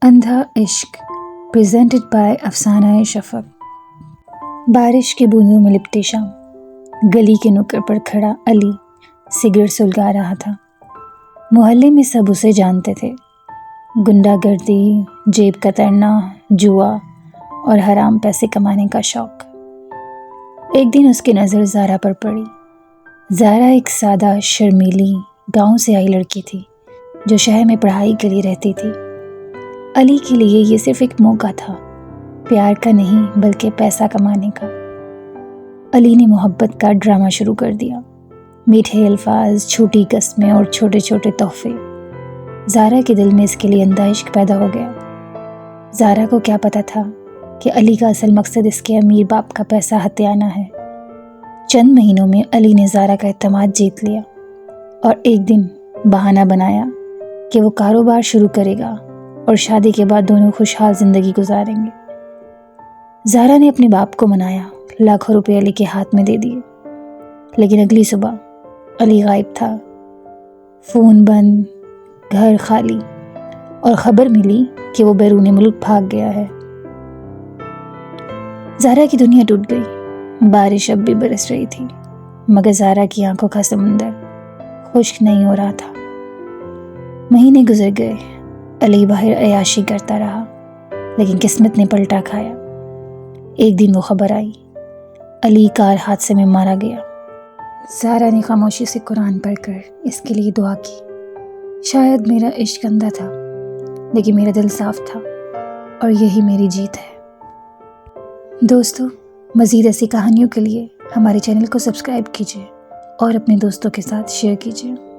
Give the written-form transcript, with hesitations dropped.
اندھا عشق presented by افسانہ شفق۔ بارش کی بوندوں میں لپٹی شام، گلی کے نکڑ پر کھڑا علی سگریٹ سلگا رہا تھا۔ محلے میں سب اسے جانتے تھے، گنڈا گردی، جیب کترنا، جوا اور حرام پیسے کمانے کا شوق۔ ایک دن اس کی نظر زارا پر پڑی۔ زارا ایک سادہ شرمیلی گاؤں سے آئی لڑکی تھی جو شہر میں پڑھائی کے لیے رہتی تھی۔ علی کے لیے یہ صرف ایک موقع تھا، پیار کا نہیں بلکہ پیسہ کمانے کا۔ علی نے محبت کا ڈرامہ شروع کر دیا، میٹھے الفاظ، چھوٹی قسمیں اور چھوٹے چھوٹے تحفے۔ زارا کے دل میں اس کے لیے اندھا عشق پیدا ہو گیا۔ زارا کو کیا پتا تھا کہ علی کا اصل مقصد اس کے امیر باپ کا پیسہ ہتھیانا ہے۔ چند مہینوں میں علی نے زارا کا اعتماد جیت لیا اور ایک دن بہانہ بنایا کہ وہ کاروبار شروع کرے گا اور شادی کے بعد دونوں خوشحال زندگی گزاریں گے۔ زارا نے اپنے باپ کو منایا، لاکھوں روپے علی کے ہاتھ میں دے دیے، لیکن اگلی صبح علی غائب تھا۔ فون بند، گھر خالی، اور خبر ملی کہ وہ بیرون ملک بھاگ گیا ہے۔ زارا کی دنیا ٹوٹ گئی۔ بارش اب بھی برس رہی تھی، مگر زارا کی آنکھوں کا سمندر خشک نہیں ہو رہا تھا۔ مہینے گزر گئے، علی باہر عیاشی کرتا رہا، لیکن قسمت نے پلٹا کھایا۔ ایک دن وہ خبر آئی، علی کار حادثے میں مارا گیا۔ زارا نے خاموشی سے قرآن پڑھ کر اس کے لیے دعا کی۔ شاید میرا عشق اندھا تھا، لیکن میرا دل صاف تھا، اور یہی میری جیت ہے۔ دوستو، مزید ایسی کہانیوں کے لیے ہمارے چینل کو سبسکرائب کیجیے اور اپنے دوستوں کے ساتھ شیئر کیجیے۔